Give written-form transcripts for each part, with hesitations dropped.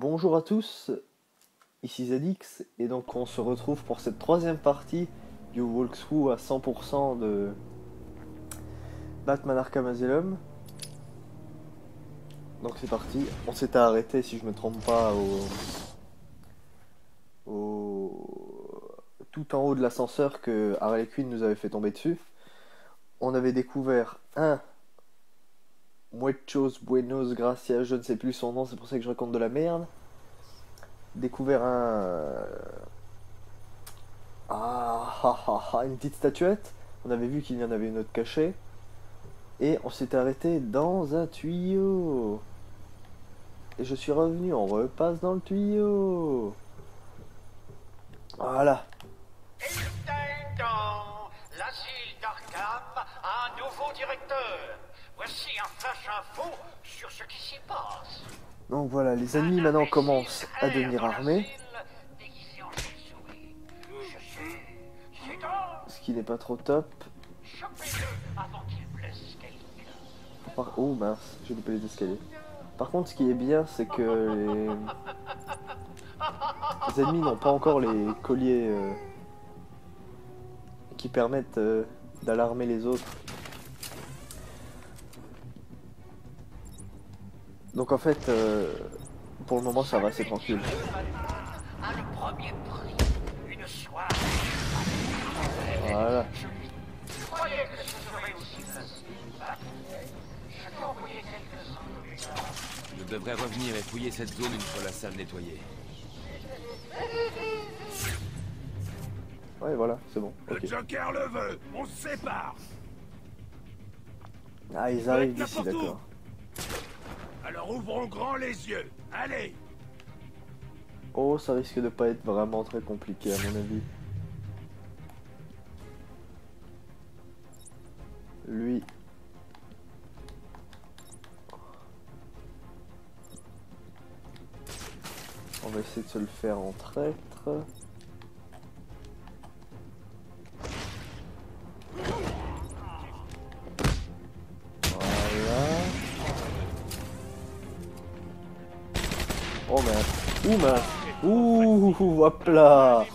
Bonjour à tous, ici ZX, et donc on se retrouve pour cette troisième partie du walkthrough à 100% de Batman Arkham Asylum. Donc c'est parti, on s'était arrêté, si je me trompe pas, tout en haut de l'ascenseur que Harley Quinn nous avait fait tomber dessus. On avait découvert un Muchos Buenos Gracias, je ne sais plus son nom, c'est pour ça que je raconte de la merde. Découvert une petite statuette. On avait vu qu'il y en avait une autre cachée. Et on s'était arrêté dans un tuyau. Et je suis revenu, on repasse dans le tuyau. Voilà. Dans l'asile d'Arkham, un nouveau directeur. Voici un flash info sur ce qui s'y passe. Donc voilà, les ennemis maintenant commencent à devenir armés. Ce qui n'est pas trop top. Oh mince, j'ai loupé les escaliers. Par contre, ce qui est bien, c'est que les ennemis n'ont pas encore les colliers qui permettent d'alarmer les autres. Donc en fait, pour le moment, ça va, c'est tranquille. Voilà. Je devrais revenir et fouiller cette zone une fois la salle nettoyée. Ouais, voilà, c'est bon. Le Okay. Joker le veut, on se sépare. Ah, ils arrivent d'ici, d'accord. Alors ouvrons grand les yeux, allez. Oh, ça risque de pas être vraiment très compliqué à mon avis. Lui. On va essayer de se le faire en traître. Voilà. Oh merde. Ouh mince. Ouh, hop là.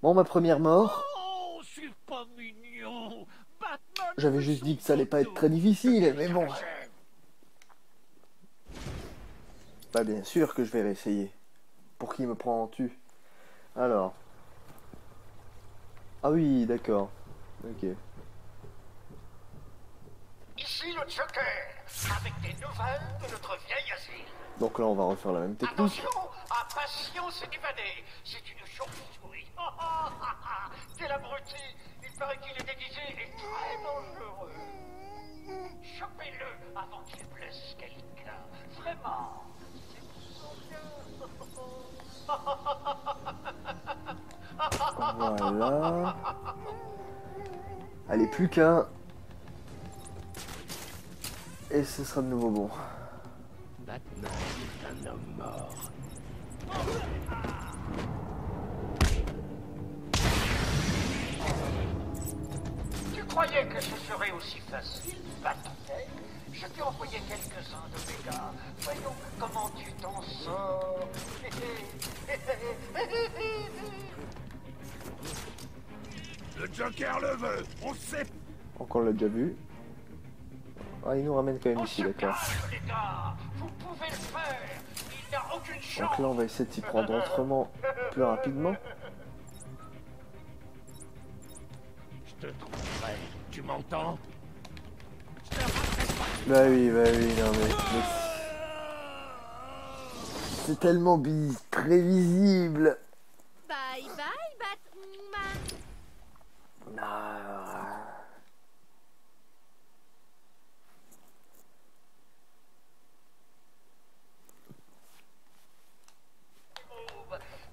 Bon, ma première mort. Oh, c'est pas mignon. Batman. J'avais juste dit que ça allait pas être très difficile, mais bon. Bah bien sûr que je vais réessayer. Pour qui me prend en tu. Alors. Ah oui, d'accord. Ok. Ici le Joker, avec des nouvelles de notre vieil asile. Donc là, on va refaire la même technique. Attention, impatient s'est évadé. C'est une chauve-souris. Quel abruti. Il paraît qu'il est déguisé et très dangereux. Chopez-le avant qu'il blesse quelqu'un. Vraiment. Voilà. Allez, plus qu'un. Et ce sera de nouveau bon. Batman est un homme mort. Tu croyais que ce serait aussi facile, Batman? Je t'ai envoyé quelques-uns de mes gars. Voyons comment tu t'en sors. Le Joker le veut, on se sépare. Donc on l'a déjà vu. Ah, il nous ramène quand même On ici, se d'accord. calme, les gars. Vous pouvez le faire. Il n'a aucune chance. Donc là, on va essayer de s'y prendre autrement, plus rapidement. Je te trouverai, tu m'entends? Bah oui, non mais c'est tellement très visible. Bye bye, Batman. Ah.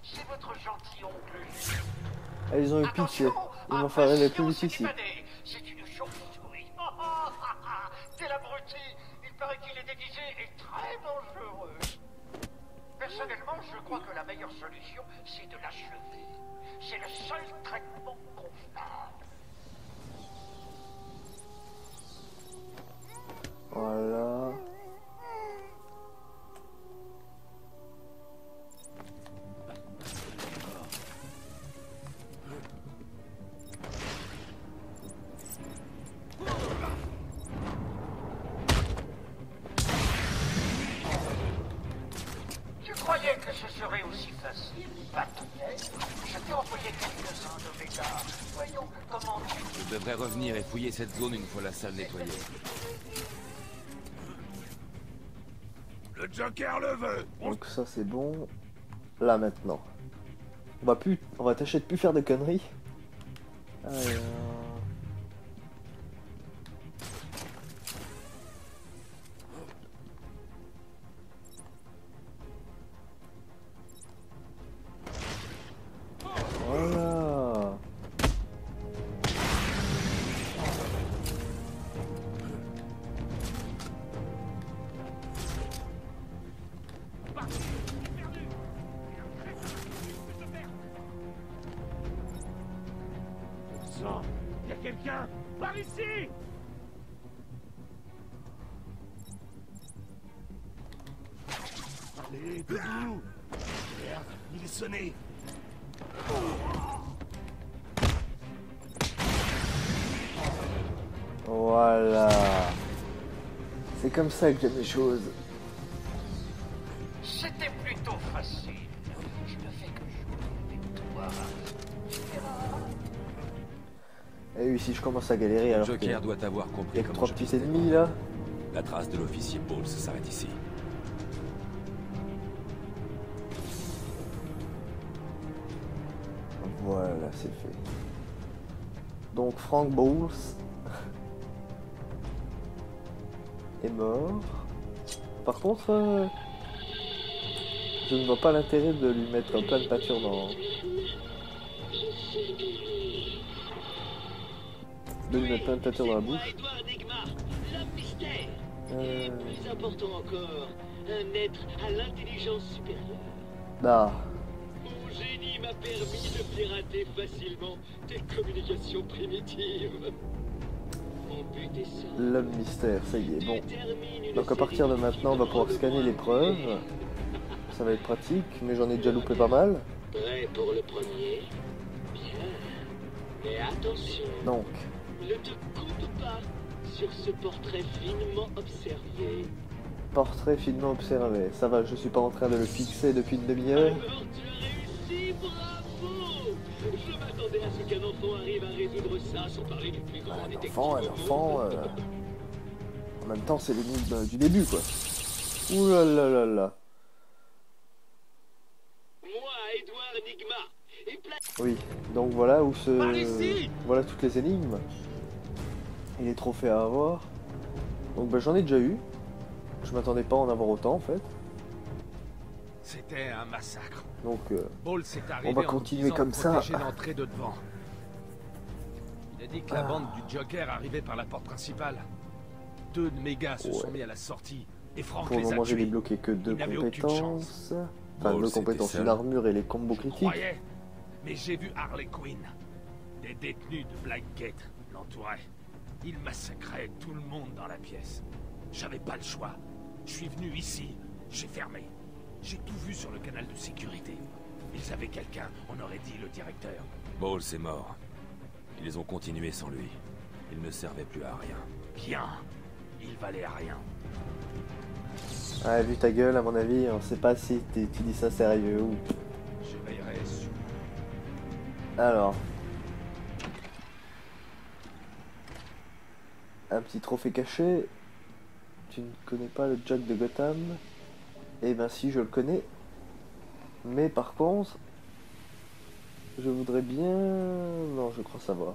C'est votre gentil oncle. Ah, ils ont eu pitié. Ils m'ont fait rêver plus vite ici. C'est une chauve-souris. Quel abruti. Il paraît qu'il est déguisé et très dangereux. Personnellement, je crois que la meilleure solution, c'est de l'achever. C'est le seul traitement convenable. Voilà. bâtonnière. Je t'ai envoyé quelques-uns d'Omega. Voyons comment tu... Je devrais revenir et fouiller cette zone une fois la salle nettoyée. Le Joker le veut. Donc ça c'est bon. Là maintenant. On va tâcher de plus faire de conneries. Alors... Voilà. Il y a quelqu'un par ici. Allez, debout. Merde, il est sonné. Voilà. C'est comme ça que j'aime les choses. C'était plutôt facile. Je ne fais que jouer avec toi. Et oui, si je commence à galérer Le alors Joker qu'il doit avoir y compris a que comment 3 je petits faisais. ennemis là. La trace de l'officier Bowles s'arrête ici. Voilà, c'est fait. Donc Frank Bowles est mort. Par contre, je ne vois pas l'intérêt de lui mettre plein de pâture dans... De lui mettre plein de pâture dans la bouche. Edouard Enigma, l'homme mystère. Et plus important encore, un être à l'intelligence supérieure. Ah, Mon génie m'a permis de pirater facilement des communications primitives. Mon but est simple. l'homme mystère, ça y est, bon. Détermine une Donc à partir de série maintenant, on va pouvoir scanner les preuves. Ça va être pratique, mais j'en ai déjà loupé pas mal. Prêt pour le premier? Bien. Mais attention, Donc, ne te coupe pas sur ce portrait finement observé. portrait finement observé. Ça va, je suis pas en train de le fixer depuis une demi-heure. Alors tu as réussi, bravo! Je m'attendais à ce qu'un enfant arrive à résoudre ça sans parler du plus grand détective au Un monde. enfant, en même temps, c'est l'énigme du début, quoi. Ouh là là là là. Moi, Edouard Enigma, et Oui, donc voilà où Par ici. Voilà toutes les énigmes. Et les trophées à avoir. Donc bah, j'en ai déjà eu. Je m'attendais pas à en avoir autant en fait. C'était un massacre. Donc Bowles est arrivé on va en continuer nous disant comme de ça. protéger l'entrée de devant. Il a dit que la Ah. bande du Joker arrivait par la porte principale. 2 de mes gars se sont mis à la sortie et Frank pour le les a moment j'ai tués. débloqué que 2 Il n'avait aucune compétences. Enfin Bowles 2 était compétences, seul. une armure et les combos Je critiques. croyais, mais j'ai vu Harley Quinn. Des détenus de Blackgate l'entouraient. Ils massacraient tout le monde dans la pièce. J'avais pas le choix. Je suis venu ici, j'ai fermé. J'ai tout vu sur le canal de sécurité. Ils avaient quelqu'un, on aurait dit le directeur. Bowles est mort. Ils ont continué sans lui. Il ne servait plus à rien. Bien, il valait à rien. Ah, vu ta gueule, à mon avis, on sait pas si tu dis ça sérieux ou... Je veillerai sur... Alors... Un petit trophée caché. Tu ne connais pas le Jack de Gotham? Eh ben si, je le connais. Mais par contre... Je voudrais bien... Non, je crois savoir.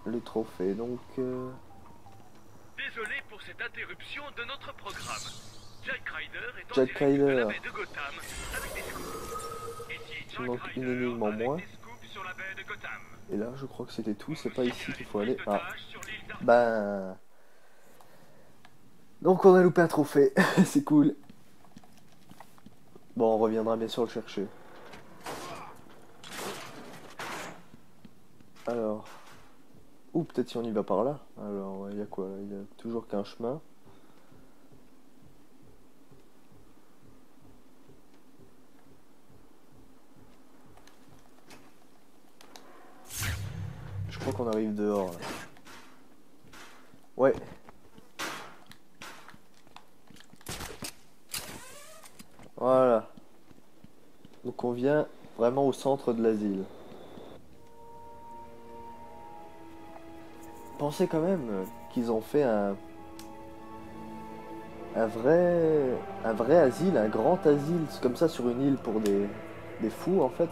Le trophée, donc... Désolé pour cette interruption de notre programme. Jack Ryder est en Jack direct de la Ryder. baie de Gotham avec des scoops. Ici Jack Donc, une Ryder énigme en avec moins. des scoops sur la baie de Gotham. Et là, je crois que c'était tout. C'est pas Vous ici signalez qu'il faut prise aller. de Ah. tâche sur l'île d'Arthur. Ben... Donc on a loupé un trophée. C'est cool. Bon, on reviendra bien sûr le chercher. Alors... Ou peut-être si on y va par là. Alors, il y a quoi là? Il y a toujours qu'un chemin. Je crois qu'on arrive dehors là. Ouais. Voilà. Donc qu'on vient vraiment au centre de l'asile. Pensez quand même qu'ils ont fait un vrai asile, un grand asile, comme ça sur une île pour des fous en fait,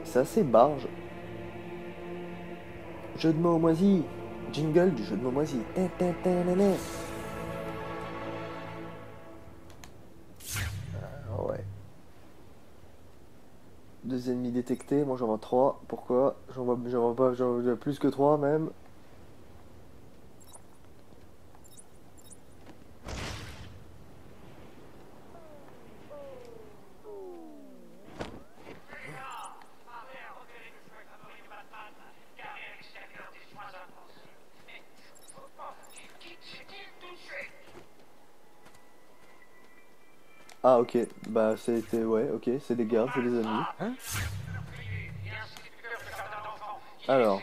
c'est assez barge. Jeu de mots moisi, jingle du jeu de mots moisi. Ah ouais. 2 ennemis détectés, moi j'en vois 3. Pourquoi? J'en vois pas, j'en vois plus que 3 même. Ah ok, bah c'était, ouais, ok, c'est des gardes, c'est des amis. Hein? Alors,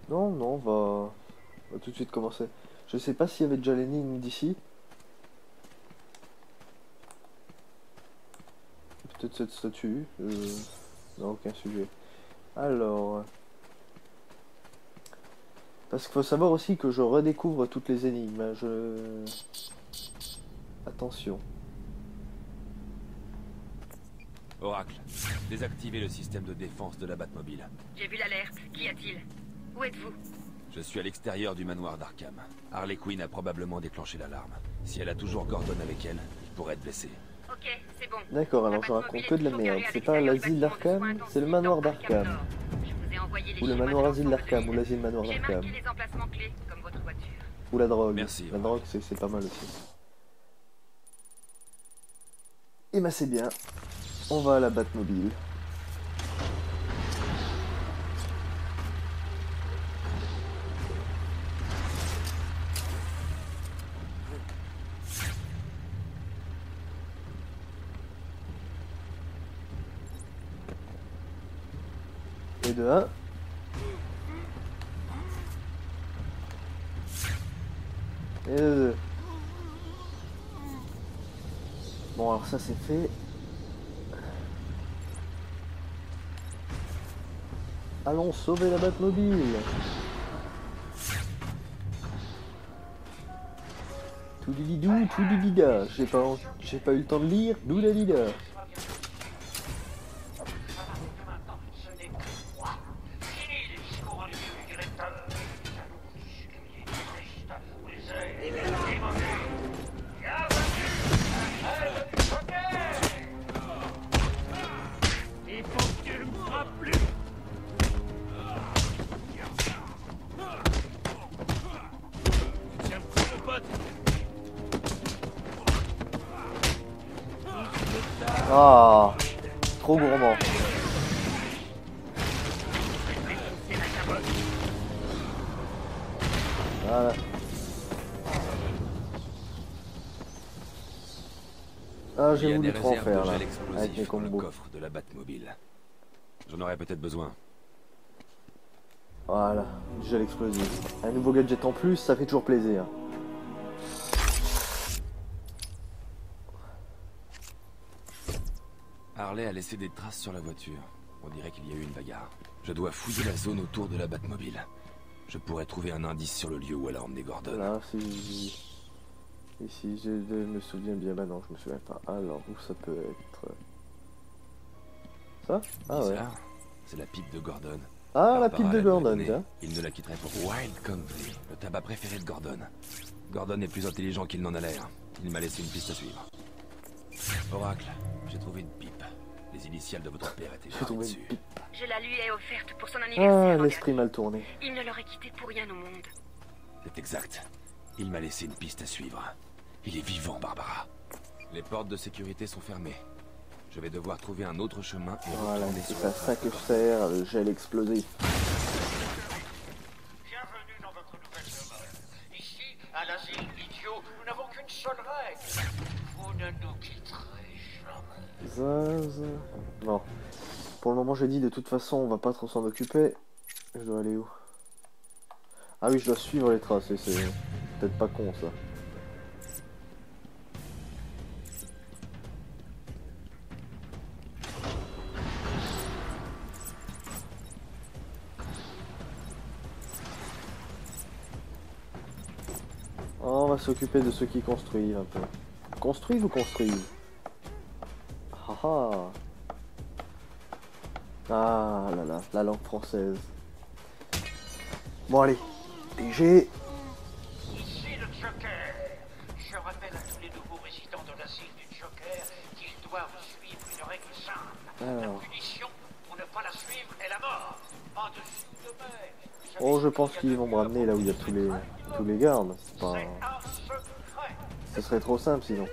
non, non, on va tout de suite commencer. Je sais pas s'il y avait déjà l'énigme d'ici. Peut-être cette statue. Non, aucun sujet. Alors... Parce qu'il faut savoir aussi que je redécouvre toutes les énigmes. Hein, Attention. Oracle, désactivez le système de défense de la Batmobile. J'ai vu l'alerte. Qu'y a-t-il? Où êtes-vous? Je suis à l'extérieur du manoir d'Arkham. Harley Quinn a probablement déclenché l'alarme. Si elle a toujours Gordon avec elle, il pourrait être blessé. Ok, c'est bon. D'accord, alors je raconte que de la merde. C'est pas l'asile d'Arkham, c'est le manoir d'Arkham. Ou le manoir asile d'Arkham, ou l'asile manoir d'Arkham. Ou la drogue. Merci. La drogue, c'est pas mal aussi. Et bah c'est bien. On va à la Batmobile. Et de 1. Et de 2. Bon alors ça c'est fait. Allons sauver la Batmobile. Tout dididou, tout didida. J'ai pas eu le temps de lire, d'où la dida. Ah, trop gourmand. Voilà. Ah, j'ai voulu trop en faire là, avec mes dans le combos. coffre de la Batmobile. J'en aurais peut-être besoin. Voilà, du gel explosif. Un nouveau gadget en plus, ça fait toujours plaisir. Harley a laissé des traces sur la voiture. On dirait qu'il y a eu une bagarre. Je dois fouiller la zone autour de la Batmobile. Je pourrais trouver un indice sur le lieu où elle a emmené Gordon. Là, si... Ici, je me souviens bien. Bah non, je me souviens pas. Alors, où ça peut être? Ça? Ah ouais. Bizarre. C'est la pipe de Gordon. Ah, la Barbara pipe de l'a Gordon, donné. tiens. Il ne la quitterait pour Wild Country, le tabac préféré de Gordon. Gordon est plus intelligent qu'il n'en a l'air. Il m'a laissé une piste à suivre. Oracle, j'ai trouvé une pipe. Les initiales de votre père étaient J'ai gravées trouvé une dessus. pipe. Je la lui ai offerte pour son Ah, anniversaire. l'esprit mal tourné. Il ne l'aurait quitté pour rien au monde. C'est exact. Il m'a laissé une piste à suivre. Il est vivant, Barbara. Les portes de sécurité sont fermées. Je vais devoir trouver un autre chemin et Voilà, retourner c'est sur pas la ça trace que de je Gordon. sers, le gel explosif. Bienvenue dans votre nouvelle demeure. Ici, à l'asile idiot, nous n'avons qu'une seule règle. Vous ne nous quitterez jamais. Zaz. Non. Pour le moment, j'ai dit de toute façon, on va pas trop s'en occuper. Je dois aller où? Ah oui, je dois suivre les traces, et c'est peut-être pas con ça. Oh, on va s'occuper de ceux qui construisent un peu. Construisent ou construisent? Ah ah là là, la langue française. Bon allez, PG. Ici le Joker. Je rappelle à tous les nouveaux résidents de l'asile du Joker qu'ils doivent suivre une règle simple. Alors. La punition pour ne pas la suivre est la mort. En dessous de mer. Oh, je pense qu'ils vont me ramener là où il y a tous les gardes. C'est pas... C'est un secret. Ce serait trop simple sinon.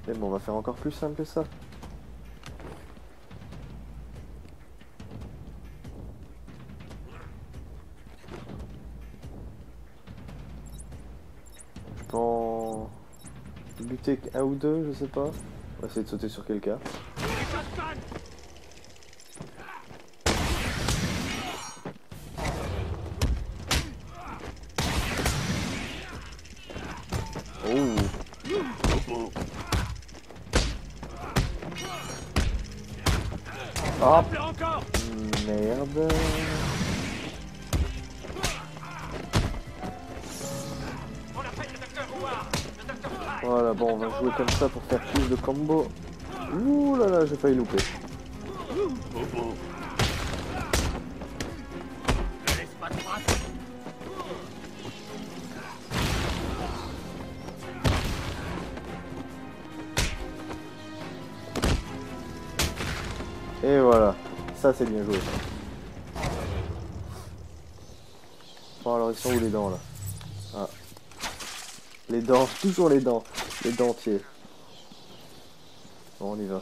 Mais bon, on va faire encore plus simple que ça. Je peux en buter un ou deux, je sais pas. On va essayer de sauter sur quelqu'un. Oh. Ah, merde. Voilà, bon, on va jouer comme ça pour faire plus de combos. Ouh là là, j'ai failli louper. Et voilà, ça c'est bien joué. Bon alors ils sont où les dents là? Ah. Les dents, toujours les dentiers. Bon on y va.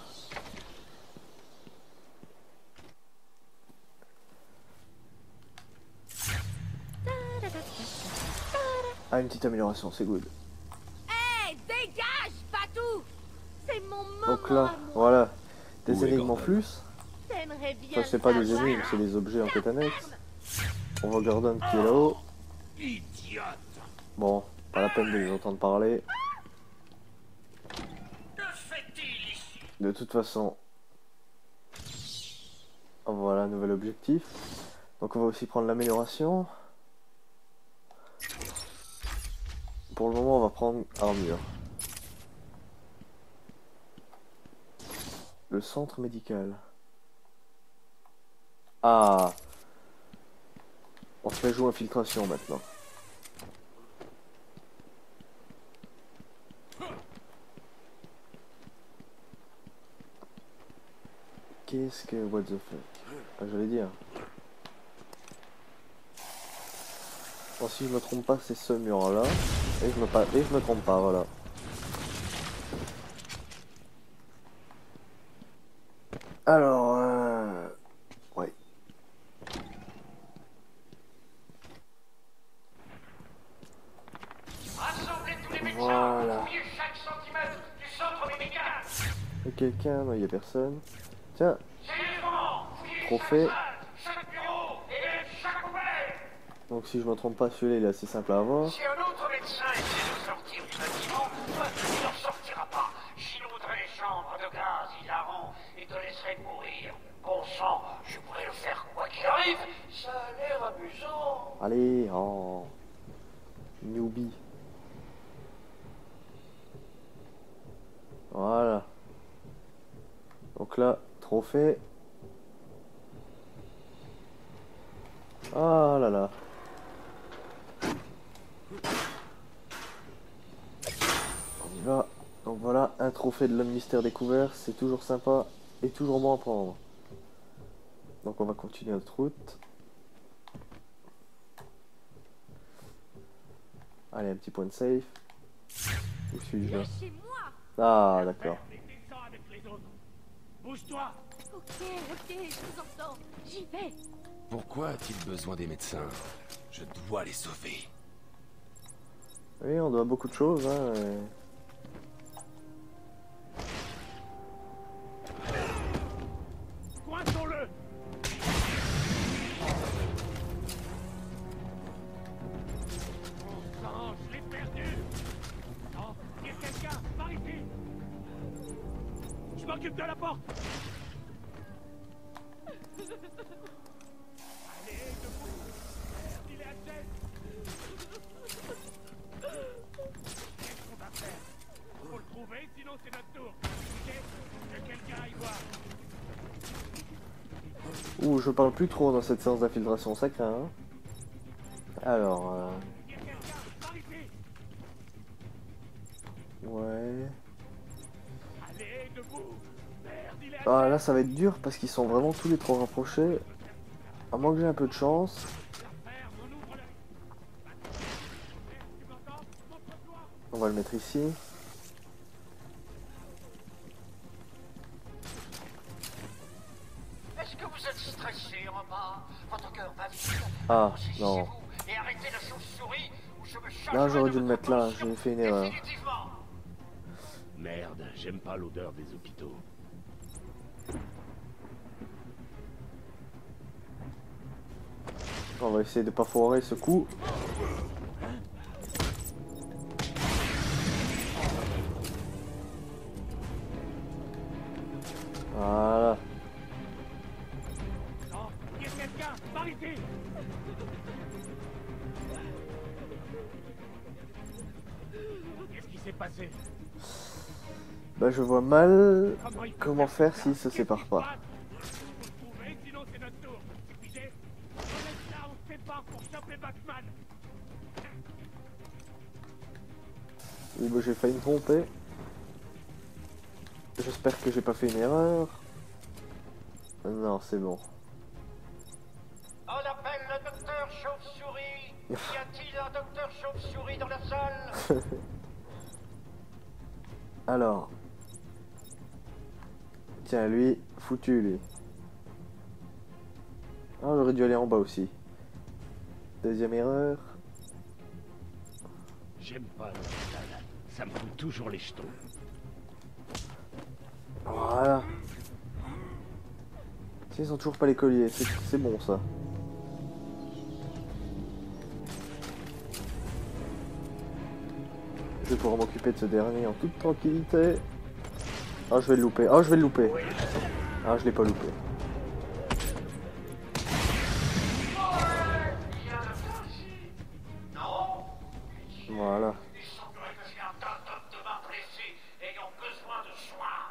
Ah une petite amélioration, c'est good. Hé, dégage, Patou! C'est mon moment. Donc là, à moi. voilà, des Où est énigmes en Gordon? plus. T'aimerais bien. Enfin c'est pas des savoir. énigmes, c'est des objets en quête annexe. On voit Gordon qui est là-haut. Idiote! Bon, pas la peine de les entendre parler. Que fait-il ici? De toute façon, voilà, nouvel objectif. Donc on va aussi prendre l'amélioration. Pour le moment, on va prendre armure. Le centre médical. Ah, on se fait jouer infiltration maintenant. Qu'est-ce que... What the fuck? Ah, j'allais dire. Bon, si je me trompe pas, c'est ce mur-là. Et je me trompe pas, voilà. Alors, ouais. Rassemblez tous les médecins. Voilà. Fouillez chaque centimètre du centre médical. Il y a quelqu'un? Non, il y a personne. Tiens, Sérieusement, fouillez trophée. chaque bureau et même chaque poubelle. Donc si je me trompe pas, celui-là, il est assez simple à avoir. Si un autre médecin essaie de sortir du bâtiment, il n'en sortira pas. J'inonderai les chambres de gaz hilarant et te laisserai mourir. Bon sang, je pourrais le faire quoi qu'il arrive. Ça a l'air amusant. Allez, oh. Newbie. Voilà. Donc là, trophée. Ah là là. On y va. Donc voilà, un trophée de l'homme mystère découvert, c'est toujours sympa et toujours bon à prendre. Donc on va continuer notre route. Allez, un petit point de safe. Où suis-je là? Chez moi. Ah d'accord. Descends avec les autres. Bouge-toi! Ok, je vous entends. J'y vais. Pourquoi a-t-il besoin des médecins? Je dois les sauver. Oui, on doit beaucoup de choses, hein. Je m'occupe de la porte. Allez, debout. Merde, il est à tête. Qu'est-ce qu'on va faire? Faut le trouver, sinon c'est notre tour. Ok? Que quelqu'un aille voir. Ouh, je parle plus trop dans cette séance d'infiltration, ça craint, hein. Alors, ouais. Allez, debout. Merde, il est à Ah, là, ça va être dur parce qu'ils sont vraiment tous les trois rapprochés. À moins que j'ai un peu de chance. On va le mettre ici. Est-ce que vous êtes stressé en bas? Votre cœur bat vite. Ah, Allons-y non. chez vous et arrêtez la chauve-souris ou je me chargerai Là, j'aurais dû de le votre mettre là, pension j'ai fait une erreur. définitivement. Merde, j'aime pas l'odeur des hôpitaux. On va essayer de pas foirer ce coup. Voilà. Non, il y a quelqu'un, par ici. Qu'est-ce qui s'est passé? Bah, je vois mal comment faire s'ils se séparent pas. Faut le trouver, sinon c'est notre tour. C'est figé. On laisse là, on se sépare pour choper Batman. Oui, bah, j'ai failli me tromper. J'espère que j'ai pas fait une erreur. Non, c'est bon. On appelle le docteur Chauve-souris. Y a-t-il un docteur Chauve-souris dans la salle? Alors. Tiens, lui, foutu, lui. Ah, j'aurais dû aller en bas aussi. Deuxième erreur. J'aime pas l'hôpital. Ça me fout toujours les jetons. Voilà. Ils ont toujours pas les colliers, c'est bon ça. Je vais pouvoir m'occuper de ce dernier en toute tranquillité. Ah, je vais le louper. Ah, je vais le louper. Ah, je l'ai pas loupé. Voilà. Il semblerait que j'ai un tas d'hommes de main blessés ayant besoin de soins.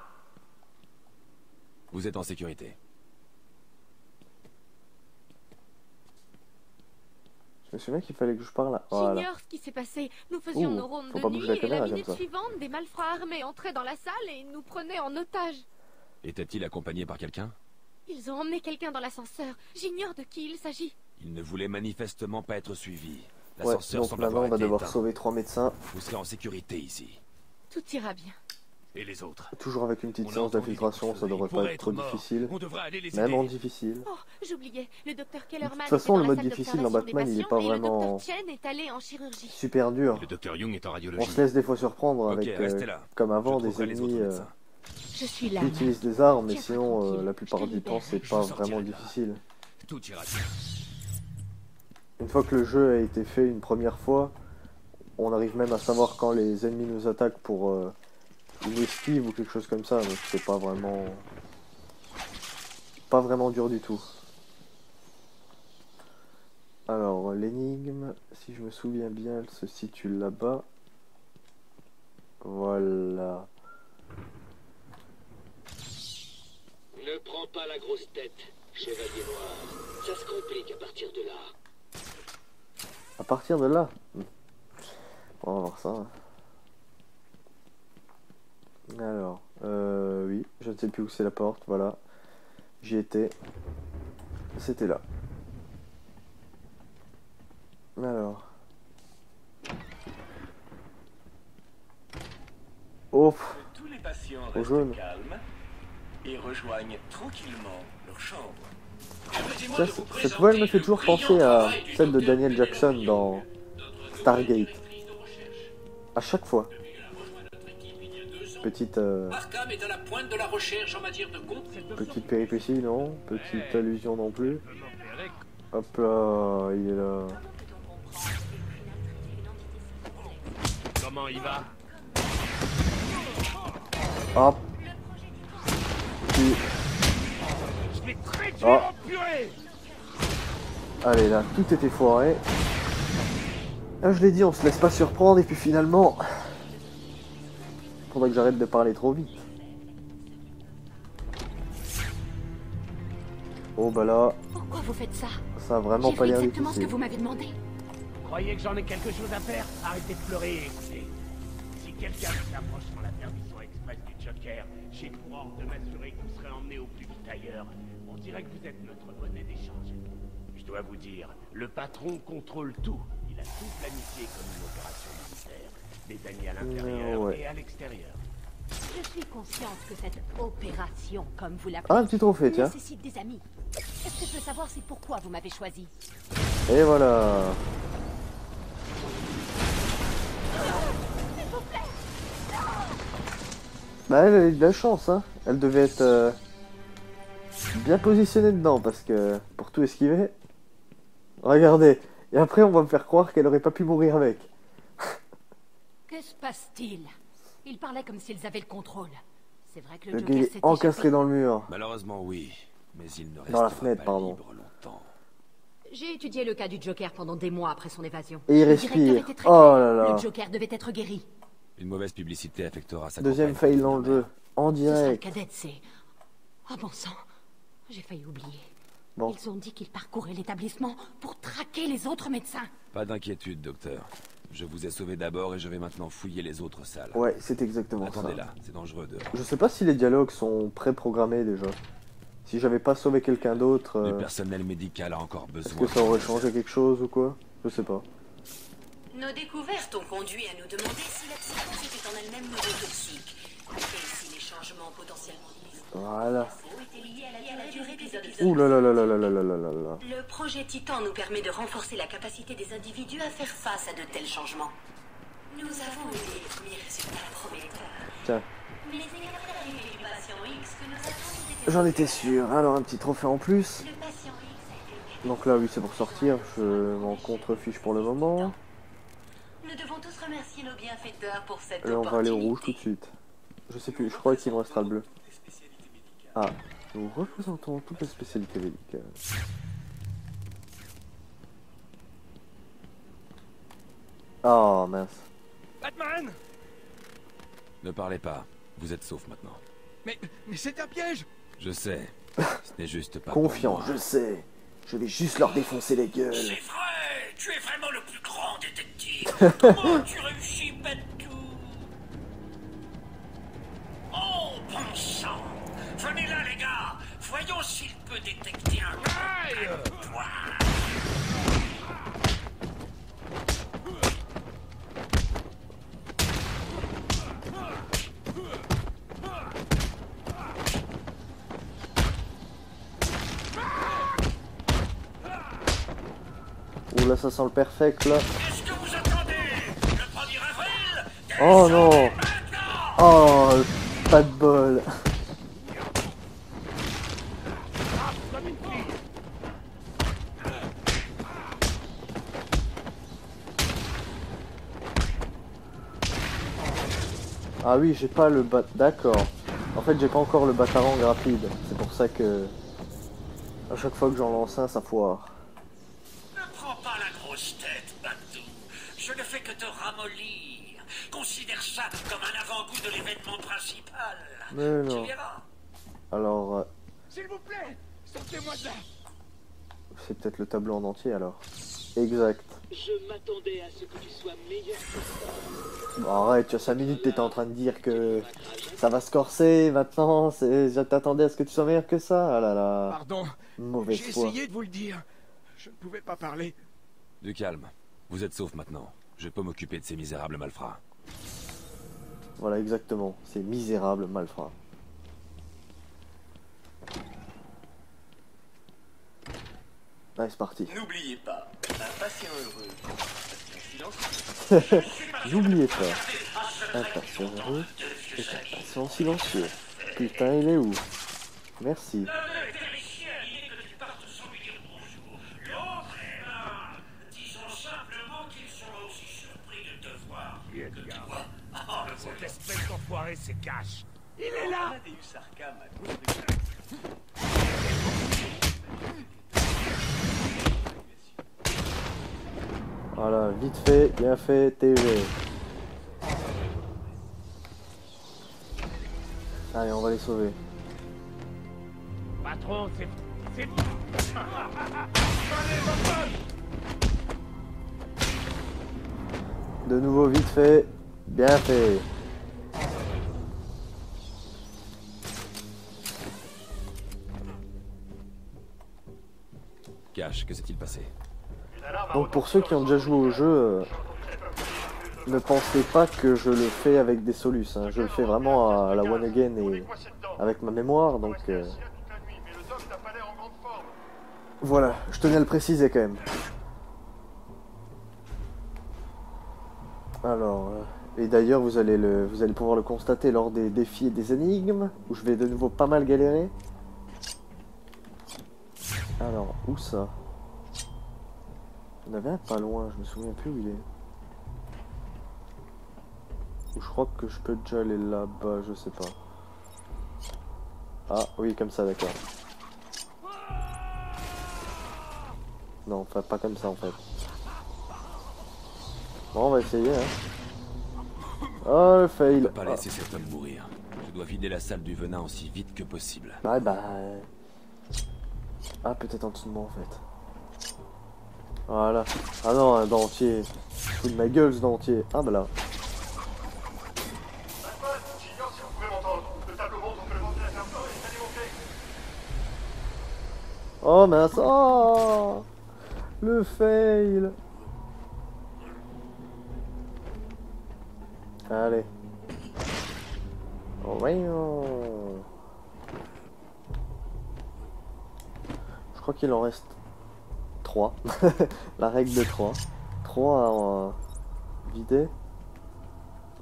Vous êtes en sécurité. Je me souviens qu'il fallait que je parle là. Voilà. J'ignore ce qui s'est passé. Nous faisions Ouh, nos rondes faut de pas nuit bouger la et caméra la comme minute ça. suivante, des malfrats armés entraient dans la salle et nous prenaient en otage. Était-il accompagné par quelqu'un? Ils ont emmené quelqu'un dans l'ascenseur. J'ignore de qui il s'agit. Il ne voulait manifestement pas être suivi. Ouais, L'ascenseur donc semble maintenant avoir on va été devoir éteint. sauver 3 médecins. Vous serez en sécurité ici. Tout ira bien. Et les autres? Toujours avec une petite On a séance entendu d'infiltration, des ça devrait pourraient pas être être trop morts. difficile. On devrait aller les Même aider. en difficile. Oh, j'oubliais. Le docteur Kellerman. De toute façon, était le dans la mode salle difficile dans d'observation Batman, des il est patients pas et vraiment le docteur Chen est allé en chirurgie. super dur. Le docteur Young est en On radiologie. se laisse des fois surprendre Ok, avec, restez là. comme avant, Je des trouverai les autres ennemis médecins. Je suis là. qui utilisent des armes, mais Tiens-toi sinon, tranquille, la plupart je te du temps, libère. c'est Je pas sortirai vraiment de là. difficile. Tout ira bien. Une fois que le jeu a été fait une première fois, on arrive même à savoir quand les ennemis nous attaquent pour une esquive ou quelque chose comme ça, donc c'est pas vraiment dur du tout. Alors l'énigme, si je me souviens bien, elle se situe là-bas. Voilà. Ne prends pas la grosse tête, chevalier noir. Ça se complique à partir de là. À partir de là, on va voir ça. Alors, oui, je ne sais plus où c'est la porte, voilà. J'y étais. C'était là. Alors. Oh, Tous les patients Au restent jaune. calmes et rejoignent tranquillement leur chambre. ça, cette voix elle me fait toujours penser à celle de Daniel Jackson dans Stargate. À chaque fois. Petite, Arkham est à la pointe de la recherche en matière de petite péripétie, non? Petite allusion non plus. Hop là, il est là. Comment il va? Hop. dessus. Je vais te réduire Oh. en purée. Allez, là, tout était foiré. Ah, je l'ai dit, on se laisse pas surprendre, et puis finalement... Faudrait que j'arrête de parler trop vite. Oh bah là, Pourquoi vous faites ça? ça a vraiment J'ai pas fait l'air exactement ce que difficile. vous m'avez demandé. Croyez que j'en ai quelque chose à faire? Arrêtez de pleurer et écoutez. Si quelqu'un s'approche sans la permission express du Joker, j'ai pour ordre de m'assurer que vous serez emmené au plus vite ailleurs. On dirait que vous êtes notre monnaie d'échange. Je dois vous dire, le patron contrôle tout. Il a tout planifié comme une opération militaire. Des amis à l'intérieur Ouais. et à l'extérieur. Je suis consciente que cette opération, comme vous Ah, l'appelez, un petit trophée, tiens. nécessite des amis. Est-ce que je peux savoir c'est pourquoi vous m'avez choisi? Et voilà. Bah, elle a eu de la chance, hein. Elle devait être bien positionnée dedans, parce que pour tout esquiver... Regardez. Et après, on va me faire croire qu'elle aurait pas pu mourir avec. Que se passe-t-il? Ils parlaient comme s'ils avaient le contrôle. C'est vrai que Le le gars Joker est s'est encastré échappé. dans le mur. Malheureusement, oui. Mais il ne Dans restera la fenêtre, pas pardon. libre longtemps. J'ai étudié le cas du Joker pendant des mois après son évasion. Et il Le directeur respire. était très Oh clair. là là. Le Joker devait être guéri. Une mauvaise publicité affectera sa Deuxième campagne fail dans le pour jeu. En Ce sera le direct. cadet, c'est... Oh bon sang, j'ai failli oublier. Bon. Ils ont dit qu'ils parcouraient l'établissement pour traquer les autres médecins. Pas d'inquiétude, docteur. Je vous ai sauvé d'abord et je vais maintenant fouiller les autres salles. Ouais, c'est exactement Attendez ça. là, c'est dangereux dehors. Je sais pas si les dialogues sont préprogrammés déjà. Si j'avais pas sauvé quelqu'un d'autre, Le personnel médical a encore est-ce besoin. que ça aurait changé quelque chose ou quoi? Je sais pas. Nos découvertes ont conduit à nous demander si la psychose était en elle-même neurotoxique. Et si les changements potentiellement Voilà. étaient liés à la durée des épisodes. Ouh là là là là là là là là là là. Le projet Titan nous permet de renforcer la capacité des individus à faire face à de tels changements. Nous avons eu des premiers résultats prometteurs. Tiens, Mais après l'arrivée du patient X que nous attendons j'en étais sûr. Alors un petit trophée en plus. le patient X a été... Donc là, oui, c'est pour sortir. Je m'en contrefiche pour le moment. Nous devons tous remercier nos bienfaiteurs pour cette Là, on va aller au opportunité. rouge tout de suite. Je sais plus, je crois qu'il me restera le bleu. Ah, nous représentons toutes les spécialités médicales. Oh mince. Batman! Ne parlez pas. Vous êtes sauf maintenant. Mais c'est un piège! Je sais. Ce n'est juste pas pour Confiant, moi. je sais. Je vais juste leur défoncer les gueules. C'est vrai, tu es vraiment le plus grand détective. Comment tu réussis, Bentou? Oh, bon sang. Venez là, les gars. Voyons s'il peut détecter un Aïe! toi. Ouh là, ça sent le perfect là. Qu'est-ce que vous attendez? Le 1er avril? Oh non. Maintenant! Oh, pas de bol. Comme une fille! Ah oui, j'ai pas le bat... D'accord. En fait, j'ai pas encore le batarang rapide. C'est pour ça que... À chaque fois que j'en lance un, ça foire. Ne prends pas la grosse tête, Bentou. Je ne fais que te ramollir. Considère ça comme un avant-goût de l'événement principal. Mais non. Tu verras. Alors, S'il vous plaît! Sortez-moi de là! c'est peut-être le tableau en entier alors. Exact. Je m'attendais à ce que tu sois meilleur que ça. Bon, arrête, tu as 5 minutes, t'étais en train de dire que ça va se corser maintenant. Je t'attendais à ce que tu sois meilleur que ça. Ah là là. Pardon, Mauvaise j'ai foi. essayé de vous le dire. Je ne pouvais pas parler. Du calme. Vous êtes sauf maintenant. Je peux m'occuper de ces misérables malfrats. Voilà, exactement. C'est misérable, malfrat. Allez, c'est parti. N'oubliez pas, un patient heureux. Un patient silencieux. N'oubliez pas, un patient heureux est un patient silencieux. Putain, il est où? Merci. L'un est terrifié à l'idée que tu partes sans lui dire bonjour. L'autre est là. Disons simplement qu'il sera aussi surpris de te voir que de toi. Oh, Cette espèce d'enfoiré se cache. Il est là! Voilà, vite fait, bien fait, TV. Allez, on va les sauver. Patron, c'est... De nouveau, vite fait, bien fait. Cash, que s'est-il passé? Donc pour ceux qui ont déjà joué au jeu, ne pensez pas que je le fais avec des solus. Hein. Je le fais vraiment à la one again et avec ma mémoire. Donc voilà, je tenais à le préciser quand même. Alors, et d'ailleurs vous allez pouvoir le constater lors des défis et des énigmes, où je vais de nouveau pas mal galérer. Alors, où ça? Il y en avait un pas loin, je me souviens plus où il est. Ou je crois que je peux déjà aller là-bas, je sais pas. Ah oui, comme ça, d'accord. Non, enfin pas comme ça en fait. Bon, on va essayer, hein. Oh, le fail. Je ne peux pas laisser cet homme mourir. Je dois vider la salle du venin aussi vite que possible. Ah bah... Ah, peut-être en dessous de moi en fait. Voilà. Ah non, un dentier. Fous de ma gueule ce dentier. Ah bah là. J'ignore si vous pouvez m'entendre. Le tableau montre que le ventilateur fort est alimenté. Oh mince. Oh, le fail. Allez. Voyons. Je crois qu'il en reste 3. La règle de 3. 3 à vider.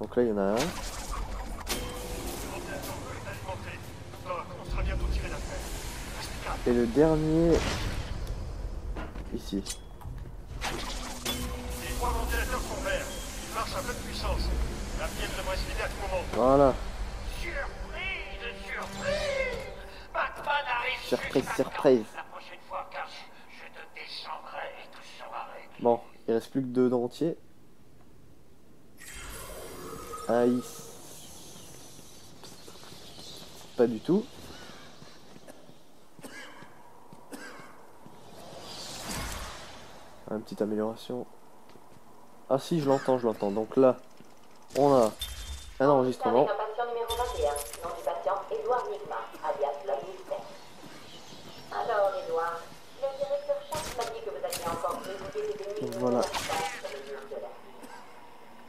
Donc là il y en a un. Et le dernier ici. Les 3 ventilateurs sont verts. Ils marchent à pleine puissance. La pièce devrait se vider à tout moment. Voilà. Surprise, surprise. Batman arrive. Surprise, surprise. La prochaine fois, Cash, je te descendrai et tout sera réglé. Bon, il reste plus que 2 dentiers. Aïe. Pas du tout. Une petite amélioration. Ah si, je l'entends. Donc là, on a un enregistrement. Avec un patient numéro 21, nom du patient Edouard Nigma, alias l'homme mystère. Alors, Edouard, le directeur Sharp m'a dit que vous aviez encore résoudre des énigmes. Voilà.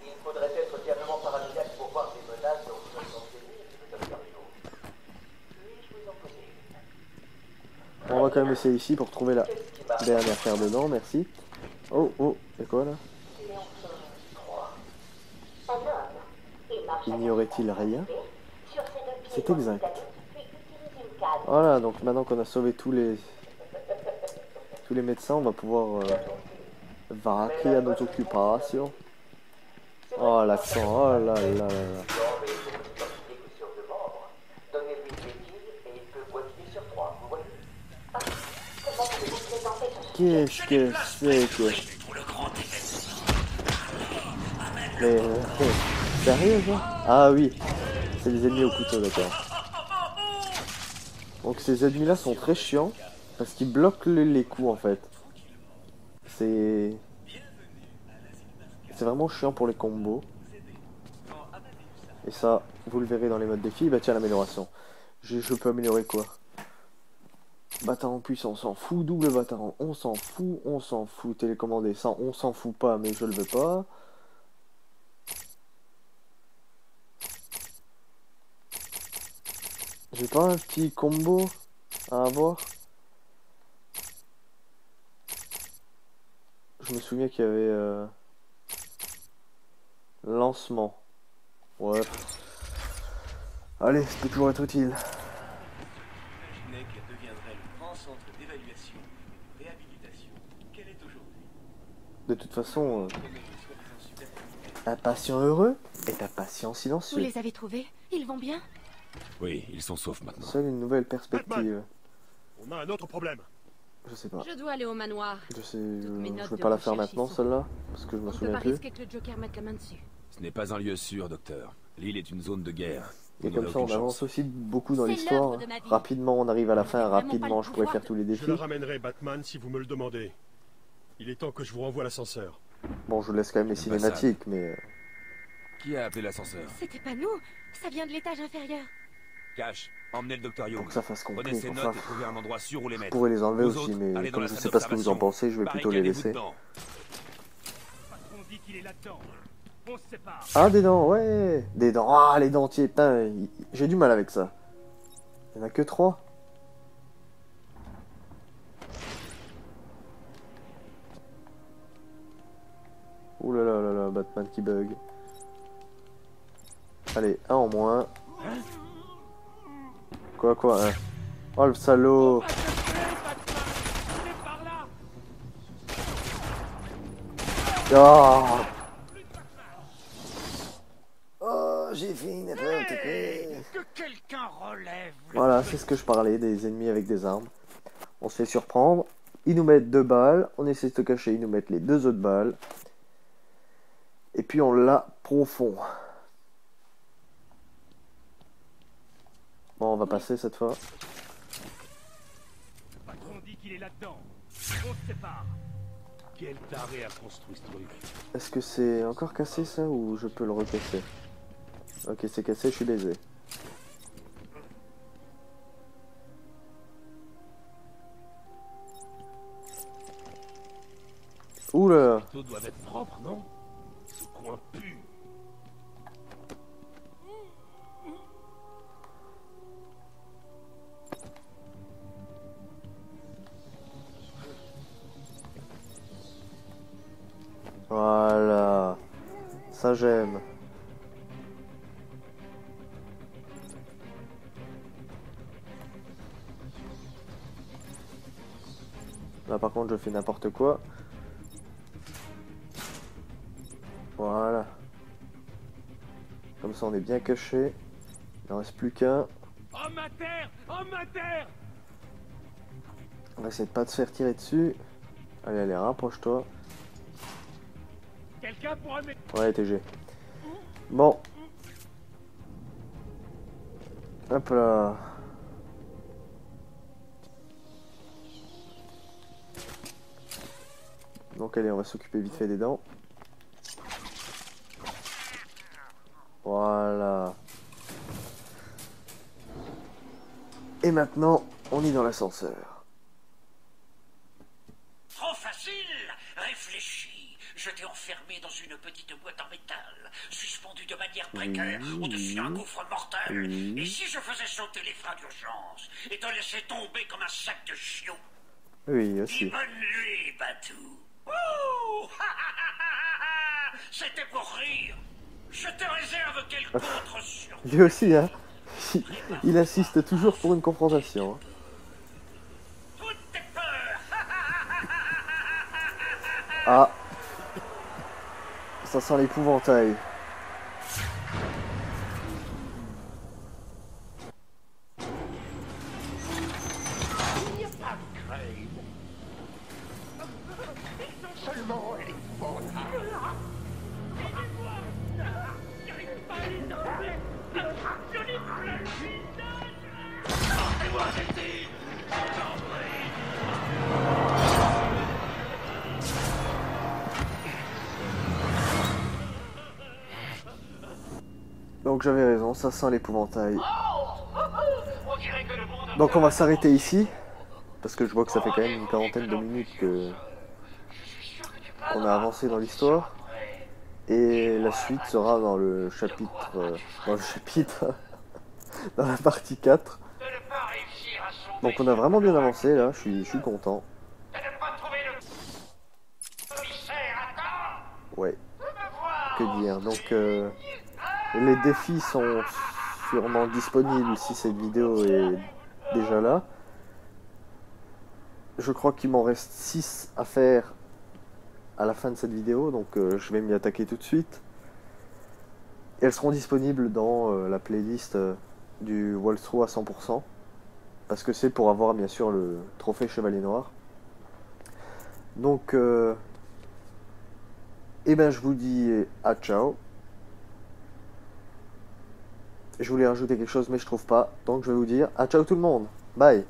Il faudrait être diablement paranoïaque pour voir des menaces dont vous avez Puis-je vous en poser une? On va quand même essayer ici pour trouver la dernière paire de dents, merci. Oh, oh, c'est quoi là? Ignorait-il rien? C'est exact. Voilà, donc maintenant qu'on a sauvé tous les médecins, on va pouvoir vaquer à notre occupation. Oh l'accent, oh là là là là. Qu'est-ce que c'est que... Mais... sérieux ça? Ah oui, c'est les ennemis au couteau, d'accord. Donc ces ennemis là sont très chiants, parce qu'ils bloquent les coups en fait. C'est vraiment chiant pour les combos. Et ça, vous le verrez dans les modes défi. Bah tiens, l'amélioration. Je peux améliorer quoi? Bâtard en puissance, on s'en fout. Double bâtard, on s'en fout. On s'en fout. Télécommandé, ça, on s'en fout pas, mais je le veux pas. J'ai pas un petit combo à avoir? Je me souviens qu'il y avait lancement. Ouais. Allez, ça peut toujours être utile. Imaginez qu'elle deviendrait le grand centre d'évaluation et de réhabilitation qu'elle est aujourd'hui. De toute façon, un patient heureux est un patient Vous silencieux. les avez trouvés? Ils vont bien? Oui, ils sont saufs maintenant. Seule une nouvelle perspective. On a un autre problème. Je sais pas. Je dois aller au manoir. Je vais pas la faire maintenant celle-là, parce que je me On peut souviens pas plus. risquer que le Joker mette la main dessus. Ce n'est pas un lieu sûr, docteur. L'île est une zone de guerre. Et Vous comme n'aurez ça on aucune avance chance. aussi beaucoup dans C'est l'histoire. l'œuvre de ma vie. Rapidement on arrive à la fin, Vraiment pas le rapidement je pourrais pouvoir faire tous les Je défis. le ramènerai, Batman, si vous me le demandez. Il est temps que je vous renvoie l'ascenseur. Bon je vous laisse quand même les J'aime pas ça. cinématiques, mais... Qui a appelé l'ascenseur? C'était pas nous. Ça vient de l'étage inférieur. Cash, emmenez le docteur Young. Pour que ça fasse Prenez compris, ses enfin, notes et trouvez un endroit sûr où les je mettre. pourrais les enlever Vous aussi, autres, mais allez dans comme la je salle sais pas ce que vous en d'observation. pensez, je vais plutôt les Barricadez-vous laisser. dedans. Patron dit qu'il est là-dedans. On se sépare. Ah des dents, ouais. Des dents, ah les dentiers, putain, j'ai du mal avec ça. Il y en a que 3. Ouh là là là là, Batman qui bug. Allez, un en moins. Quoi, hein. Oh le salaud. Oh, oh j'ai fait n'importe quoi. Que quelqu'un relève le Voilà, c'est ce que je parlais, des ennemis avec des armes. On se fait surprendre, ils nous mettent 2 balles, on essaie de se cacher, ils nous mettent les 2 autres balles. Et puis on l'a profond. Bon, on va passer cette fois. Patron dit qu'il est là-dedans. On se sépare. Quel taré a construit ce truc? Est-ce que c'est encore cassé ça ou je peux le recasser? Ok, c'est cassé, je suis baisé. Oula. Tout doit être propre, non? Ce coin pue. Voilà. Ça j'aime. Là par contre je fais n'importe quoi. Voilà. Comme ça on est bien caché. Il n'en reste plus qu'un. Homme à terre! Homme à terre! On va essayer de pas te faire tirer dessus. Allez, allez, rapproche-toi. Quelqu'un pourra mettre... Ouais, TG. Bon. Hop là. Donc allez, on va s'occuper vite fait des dents. Voilà. Et maintenant, on est dans l'ascenseur. Trop facile. Réfléchis. Je t'ai enfermé dans une petite boîte en métal, suspendue de manière précaire au-dessus d'un gouffre mortel. Et si je faisais sauter les freins d'urgence et te laissais tomber comme un sac de chiots? Oui, Dis aussi. bonne nuit, Batou. Ouh C'était pour rire. Je te réserve quelque autre sur... Lui aussi, hein. Il assiste toujours pour une confrontation. Hein. Toutes tes peurs. Ah. Ça sent l'épouvantail. Il n'y a pas de crainte. Ils sont seulement épouvantables. J'arrive pas à les enlever. Je n'ai plus le visage. Sortez-moi d'ici. Je t'en prie. Donc j'avais raison, ça sent l'épouvantail. On dirait que le monde... Donc on va s'arrêter ici. Parce que je vois que ça fait quand même une quarantaine de minutes qu'on a avancé dans l'histoire. Et la suite sera dans le chapitre... dans la partie 4. De ne pas réussir à sauver... Donc on a vraiment bien avancé là, je suis content. De ne pas trouver le... commissaire à temps. Ouais, De me voir... que dire. Donc les défis sont sûrement disponibles si cette vidéo est déjà là. Je crois qu'il m'en reste 6 à faire à la fin de cette vidéo, donc je vais m'y attaquer tout de suite. Et elles seront disponibles dans la playlist du walkthrough à 100%. Parce que c'est pour avoir bien sûr le trophée Chevalier Noir. Donc, eh ben, je vous dis à ciao. Je voulais rajouter quelque chose mais je trouve pas. Donc je vais vous dire à ciao tout le monde. Bye.